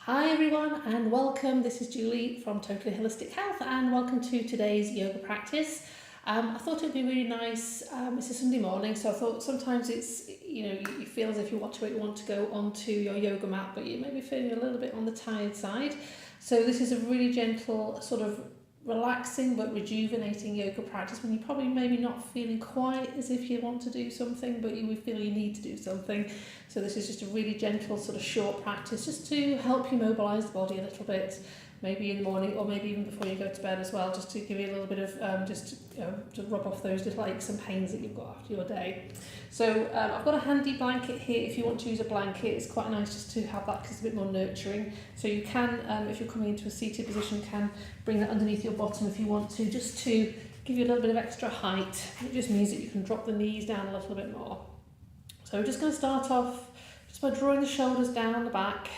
Hi everyone and welcome. This is Julie from Totally Holistic Health and welcome to today's yoga practice. I thought it would be really nice, it's a Sunday morning, so I thought sometimes it's, you feel as if you want to go onto your yoga mat, but you may be feeling a little bit on the tired side. So this is a really gentle, sort of relaxing but rejuvenating yoga practice when you're probably maybe not feeling quite as if you want to do something, but you feel you need to do something. So this is just a really gentle sort of short practice just to help you mobilise the body a little bit, maybe in the morning or maybe even before you go to bed as well, just to give you a little bit of, to rub off those little aches and pains that you've got after your day. So I've got a handy blanket here. If you want to use a blanket, it's quite nice just to have that because it's a bit more nurturing. So you can, if you're coming into a seated position, can bring that underneath your bottom if you want to, just to give you a little bit of extra height. It just means that you can drop the knees down a little bit more. So we're just going to start off just by drawing the shoulders down the back,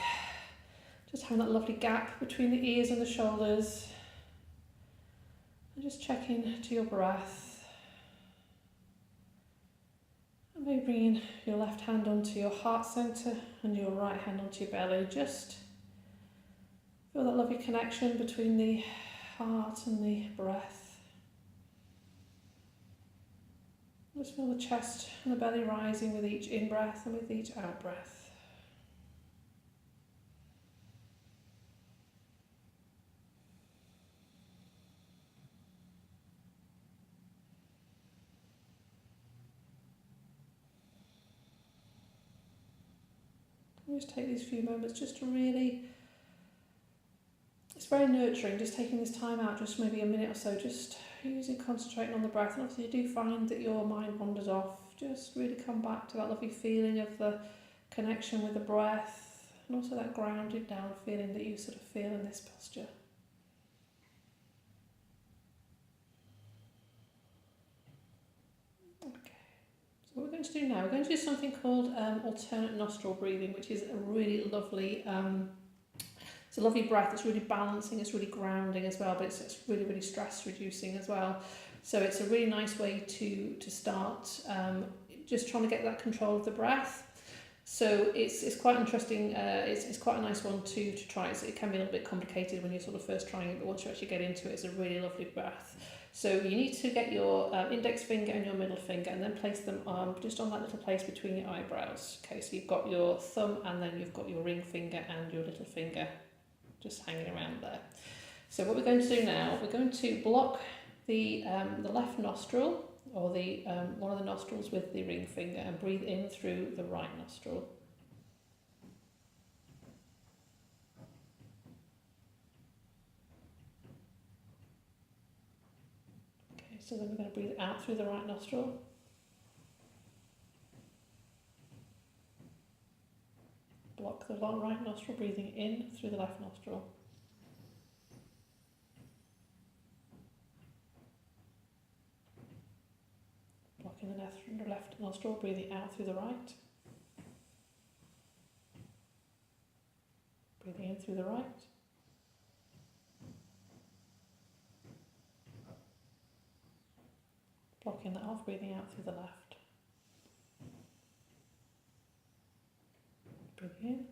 just having that lovely gap between the ears and the shoulders, and just checking to your breath. And maybe bringing your left hand onto your heart centre and your right hand onto your belly. Just feel that lovely connection between the heart and the breath. Just feel the chest and the belly rising with each in-breath and with each out-breath. And just take these few moments just to really, it's very nurturing, just taking this time out, just maybe a minute or so, just concentrating on the breath. And obviously you do find that your mind wanders off, just really come back to that lovely feeling of the connection with the breath and also that grounded down feeling that you sort of feel in this posture. Okay, so what we're going to do now, we're going to do something called alternate nostril breathing, which is a really lovely, it's a lovely breath. It's really balancing, it's really grounding as well, but it's really, really stress reducing as well. So it's a really nice way to start just trying to get that control of the breath. So it's quite interesting, it's quite a nice one to try. It can be a little bit complicated when you're sort of first trying it, but once you actually get into it, it's a really lovely breath. So you need to get your index finger and your middle finger and then place them just on that little place between your eyebrows. Okay, so you've got your thumb and then you've got your ring finger and your little finger just hanging around there. So what we're going to do now, we're going to block the left nostril, or the one of the nostrils with the ring finger, and breathe in through the right nostril. Okay, so then we're going to breathe out through the right nostril. Block the right nostril, breathing in through the left nostril. Blocking the left nostril, breathing out through the right. Breathing in through the right. Blocking that off, breathing out through the left. Breathing in.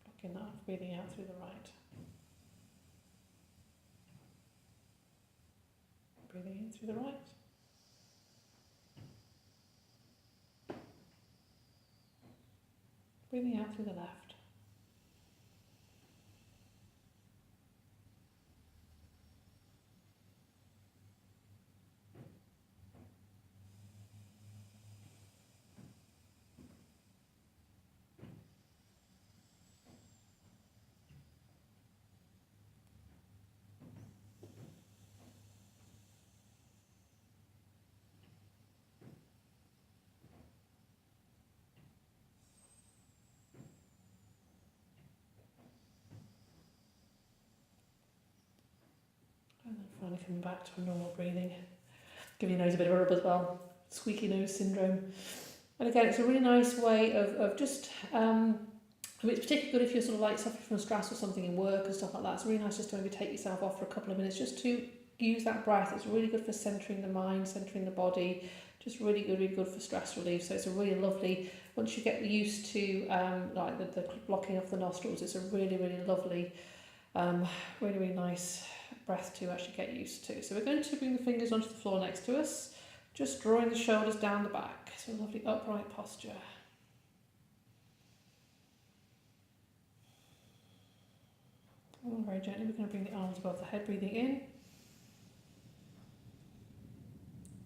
Blocking that off, breathing out through the right. Breathing in through the right. Breathing out through the left. And then finally coming back to a normal breathing. Give your nose a bit of a rub as well. Squeaky nose syndrome. And again, it's a really nice way of just, it's particularly good if you're sort of like suffering from stress or something in work and stuff like that. It's really nice just to maybe take yourself off for a couple of minutes just to use that breath. It's really good for centering the mind, centering the body, just really good for stress relief. So it's a really lovely, once you get used to like the blocking off the nostrils, it's a really lovely, really nice breath to actually get used to. So we're going to bring the fingers onto the floor next to us, just drawing the shoulders down the back. So a lovely upright posture. And very gently we're going to bring the arms above the head, breathing in.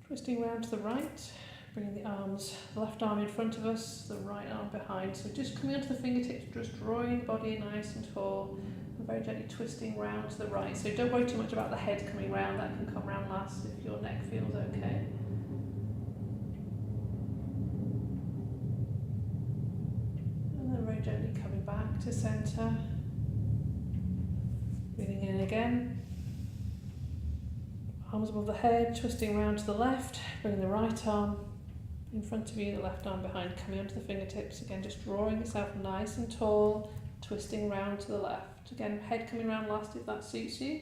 Twisting round to the right, bringing the arms, the left arm in front of us, the right arm behind. So just coming onto the fingertips, just drawing the body nice and tall, and very gently twisting round to the right. So don't worry too much about the head coming round, that can come round last if your neck feels okay. And then very gently coming back to centre. Breathing in again. Arms above the head, twisting round to the left, bringing the right arm in front of you, the left arm behind, coming onto the fingertips. Again, just drawing yourself nice and tall, twisting round to the left. Again, head coming round last if that suits you.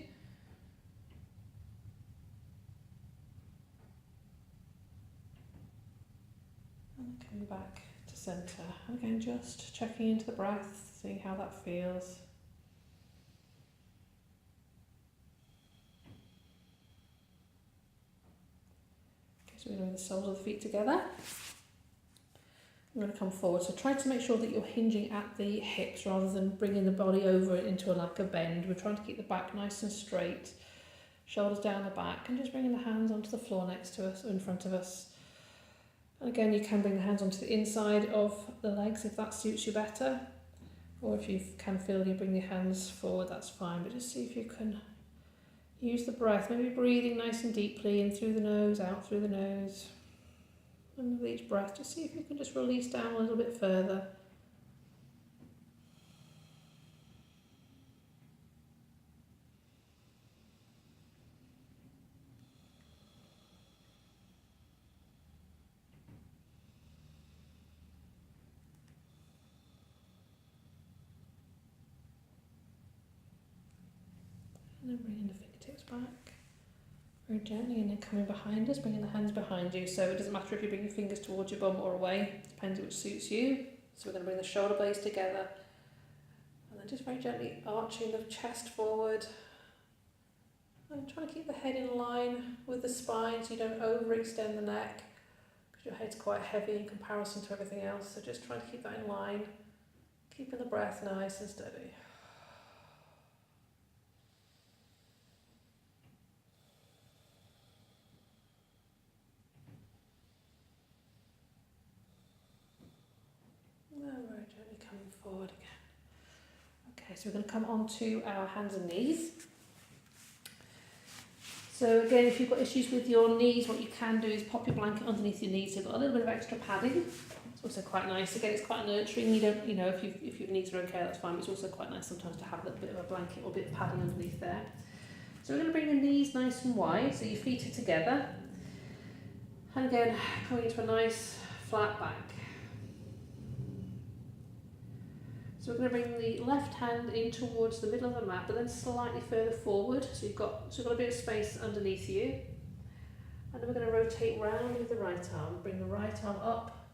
And coming back to centre. And again, just checking into the breath, seeing how that feels. So we're going to bring the soles of the feet together. I'm going to come forward. So try to make sure that you're hinging at the hips rather than bringing the body over into like a bend. We're trying to keep the back nice and straight. Shoulders down the back, and just bringing the hands onto the floor next to us, or in front of us. And again, you can bring the hands onto the inside of the legs if that suits you better. Or if you can feel you bring your hands forward, that's fine. But just see if you can use the breath, maybe breathing nice and deeply in through the nose, out through the nose. And with each breath, just see if you can just release down a little bit further. And then bringing the fingertips back. Very gently, and then coming behind us, bringing the hands behind you. So it doesn't matter if you bring your fingers towards your bum or away, depends which suits you. So we're going to bring the shoulder blades together, and then just very gently arching the chest forward. And trying to keep the head in line with the spine so you don't overextend the neck, because your head's quite heavy in comparison to everything else. So just trying to keep that in line, keeping the breath nice and steady. Very gently coming forward again. Okay, so we're going to come onto our hands and knees. So again, if you've got issues with your knees, what you can do is pop your blanket underneath your knees. So you've got a little bit of extra padding. It's also quite nice. Again, it's quite nurturing. You don't, if your knees are okay, that's fine. But it's also quite nice sometimes to have a little bit of a blanket or a bit of padding underneath there. So we're going to bring the knees nice and wide, so your feet are together. And again, coming into a nice flat back. So we're going to bring the left hand in towards the middle of the mat, but then slightly further forward. So you've got a bit of space underneath you. And then we're going to rotate round with the right arm. Bring the right arm up.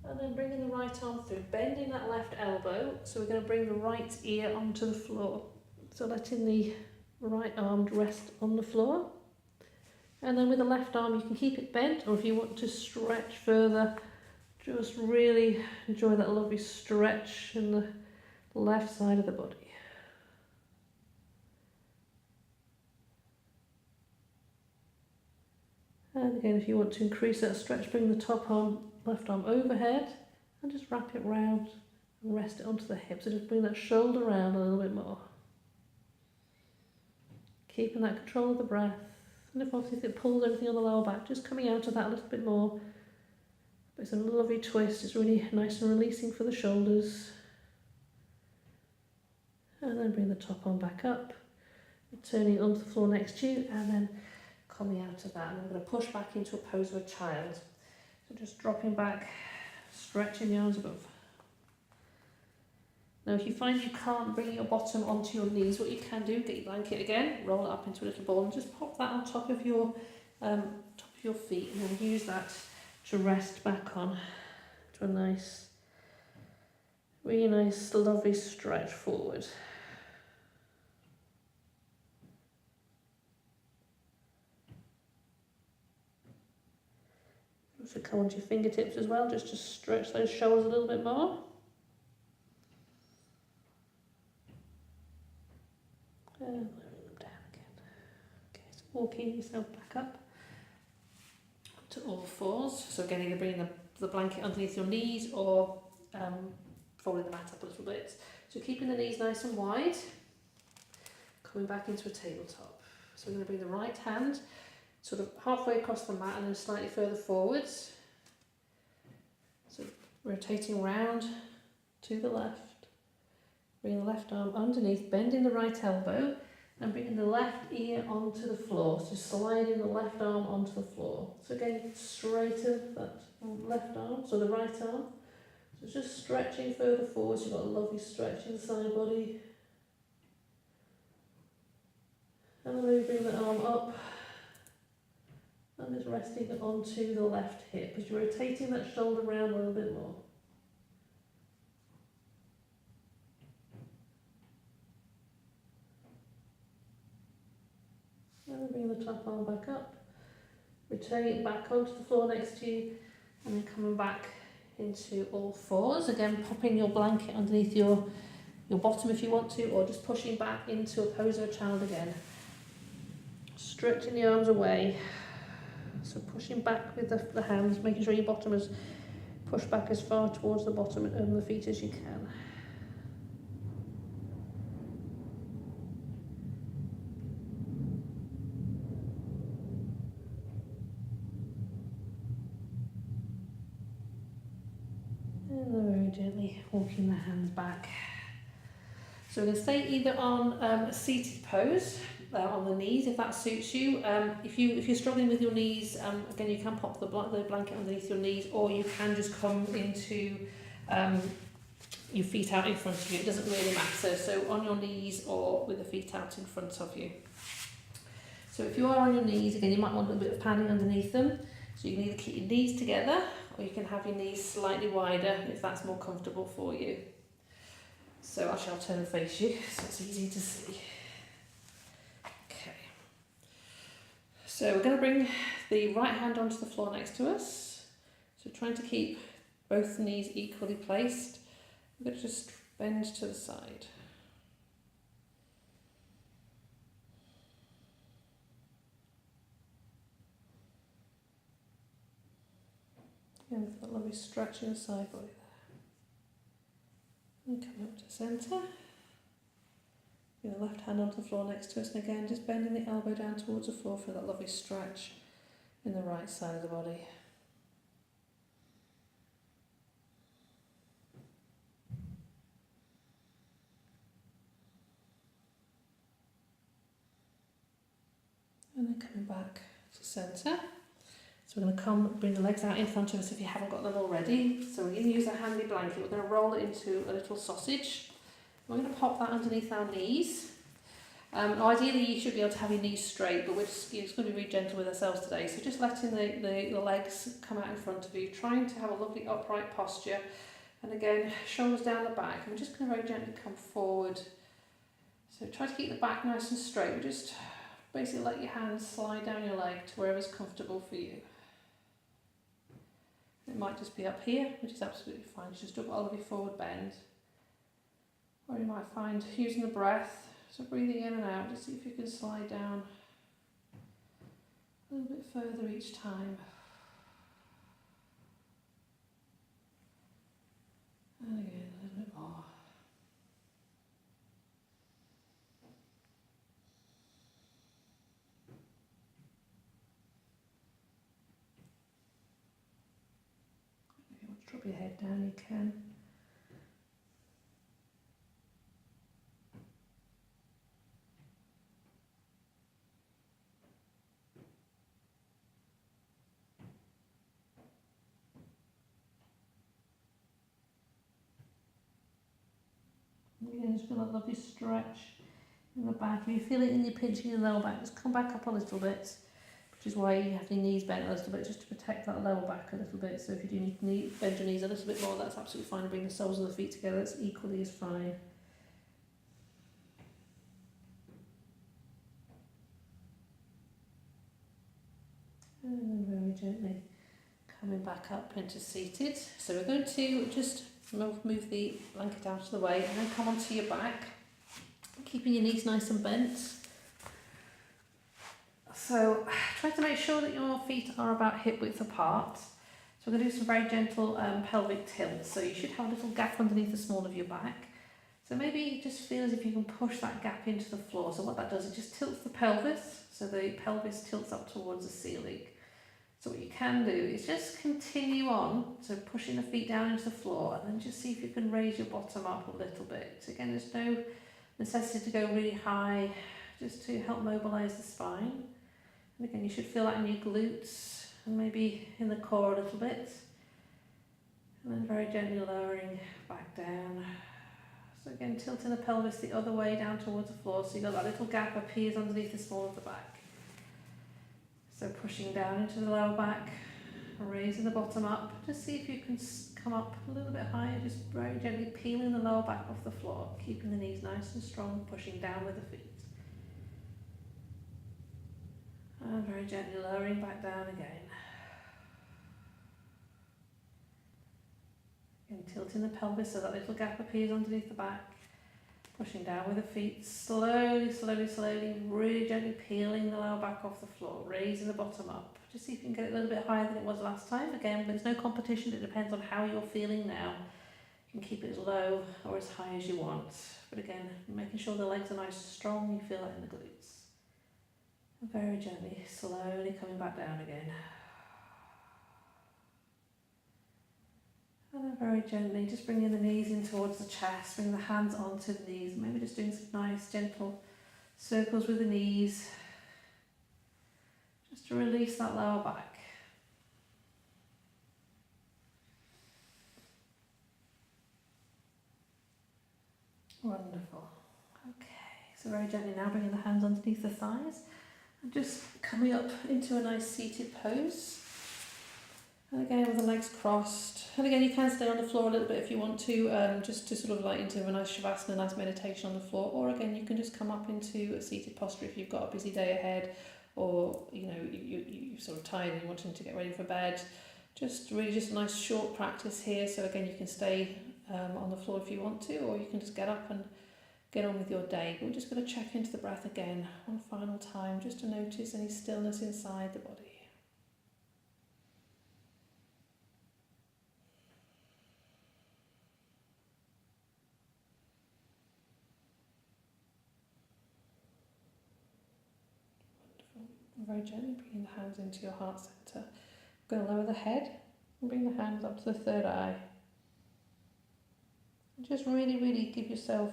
And then bringing the right arm through, bending that left elbow. So we're going to bring the right ear onto the floor. So letting the right arm rest on the floor. And then with the left arm, you can keep it bent, or if you want to stretch further, just really enjoy that lovely stretch in the left side of the body. And again, if you want to increase that stretch, bring the top arm, left arm overhead, and just wrap it round and rest it onto the hip. So just bring that shoulder round a little bit more. Keeping that control of the breath. And if obviously it pulls everything on the lower back, just coming out of that a little bit more. It's a lovely twist, it's really nice and releasing for the shoulders. And then bring the top arm back up, turning onto the floor next to you, and then coming out of that. And I'm going to push back into a pose of a child. So just dropping back, stretching the arms above. Now if you find you can't bring your bottom onto your knees, what you can do, get your blanket again, roll it up into a little ball, and just pop that on top of your top of your feet, and then use that to rest back on to a nice, really nice, lovely stretch forward. So come onto your fingertips as well, just to stretch those shoulders a little bit more. And lowering them down again. Okay, so walking yourself back up to all fours. So again, either bringing the blanket underneath your knees or folding the mat up a little bit. So keeping the knees nice and wide, coming back into a tabletop. So we're going to bring the right hand sort of halfway across the mat and then slightly further forwards. So rotating round to the left. Bring the left arm underneath, bending the right elbow and bringing the left ear onto the floor. So sliding the left arm onto the floor. So again, you can straighten that left arm, so the right arm. So just stretching further forwards. You've got a lovely stretch in the side body. And then maybe bring the arm up. And just resting it onto the left hip as you're rotating that shoulder round a little bit more. And then bring the top arm back up, returning it back onto the floor next to you, and then coming back into all fours. Again, popping your blanket underneath your bottom if you want to, or just pushing back into a pose of a child again. Stretching the arms away, so pushing back with the hands, making sure your bottom is pushed back as far towards the bottom of the feet as you can. And then very gently walking the hands back. So we're going to stay either on a seated pose, on the knees if that suits you. If you're struggling with your knees, again you can pop the blanket underneath your knees, or you can just come into your feet out in front of you. It doesn't really matter. So on your knees or with the feet out in front of you. So if you are on your knees, again you might want a little bit of padding underneath them. So you can either keep your knees together, or you can have your knees slightly wider if that's more comfortable for you. So actually I'll turn and face you so it's easy to see. Okay. So we're going to bring the right hand onto the floor next to us. So trying to keep both knees equally placed. We're going to just bend to the side. And with that lovely stretch in the side body there. And come up to centre. Bring the left hand onto the floor next to us, and again just bending the elbow down towards the floor for that lovely stretch in the right side of the body. And then coming back to centre. So we're going to bring the legs out in front of us if you haven't got them already. So we're going to use a handy blanket. We're going to roll it into a little sausage. We're going to pop that underneath our knees. Ideally you should be able to have your knees straight, but we're just going to be really gentle with ourselves today. So just letting the legs come out in front of you, trying to have a lovely upright posture. And again, shoulders down the back. And we're just going to very gently come forward. So try to keep the back nice and straight. We're just basically let your hands slide down your leg to wherever's comfortable for you. It might just be up here, which is absolutely fine. Just do a lovely forward bend. Or you might find using the breath, so breathing in and out, just see if you can slide down a little bit further each time. And again, a little bit more. If you want to drop your head down, you can. Again, just feel that lovely stretch in the back. If you feel it in your pinching your lower back, just come back up a little bit. which is why you have your knees bent a little bit, just to protect that lower back a little bit. So if you do need to bend your knees a little bit more, that's absolutely fine. And bring the soles of the feet together, that's equally as fine. And then very gently coming back up into seated. So we're going to just move the blanket out of the way and then come onto your back, keeping your knees nice and bent. So try to make sure that your feet are about hip width apart. So we're going to do some very gentle pelvic tilts. So you should have a little gap underneath the small of your back. So maybe just feel as if you can push that gap into the floor. So what that does, it just tilts the pelvis. So the pelvis tilts up towards the ceiling. So what you can do is just continue on, so pushing the feet down into the floor, and then just see if you can raise your bottom up a little bit. So again, there's no necessity to go really high, just to help mobilise the spine. And again, you should feel that in your glutes and maybe in the core a little bit. And then very gently lowering back down. So again, tilting the pelvis the other way down towards the floor, so you've got that little gap appears underneath the small of the back. So pushing down into the lower back, raising the bottom up. Just see if you can come up a little bit higher, just very gently peeling the lower back off the floor, keeping the knees nice and strong, pushing down with the feet. And very gently lowering back down again. And tilting the pelvis so that little gap appears underneath the back. Pushing down with the feet, slowly, slowly, slowly, really gently peeling the lower back off the floor, raising the bottom up. Just see if you can get it a little bit higher than it was last time. Again, there's no competition, it depends on how you're feeling now. You can keep it as low or as high as you want. But again, making sure the legs are nice and strong, you feel that in the glutes. And very gently, slowly coming back down again. And then very gently, just bringing the knees in towards the chest, bring the hands onto the knees, maybe just doing some nice gentle circles with the knees, just to release that lower back. Wonderful. Okay, so very gently now bringing the hands underneath the thighs and just coming up into a nice seated pose. And again with the legs crossed. And again you can stay on the floor a little bit if you want to, just to sort of like into a nice shavasana, a nice meditation on the floor. Or again you can just come up into a seated posture if you've got a busy day ahead, or you know you're sort of tired and you're wanting to get ready for bed. Just really just a nice short practice here. So again you can stay on the floor if you want to, or you can just get up and get on with your day. But we're just going to check into the breath again one final time, just to notice any stillness inside the body. Very gently bringing the hands into your heart center. I'm going to lower the head and bring the hands up to the third eye. And just really give yourself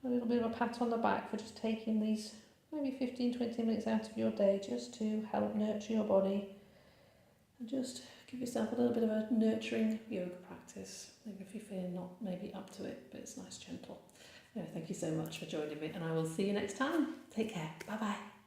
a little bit of a pat on the back for just taking these maybe 15-20 minutes out of your day just to help nurture your body. And just give yourself a little bit of a nurturing yoga practice. Maybe if you're feeling not maybe up to it, but it's nice, gentle. Anyway, thank you so much for joining me, and I will see you next time. Take care. Bye bye.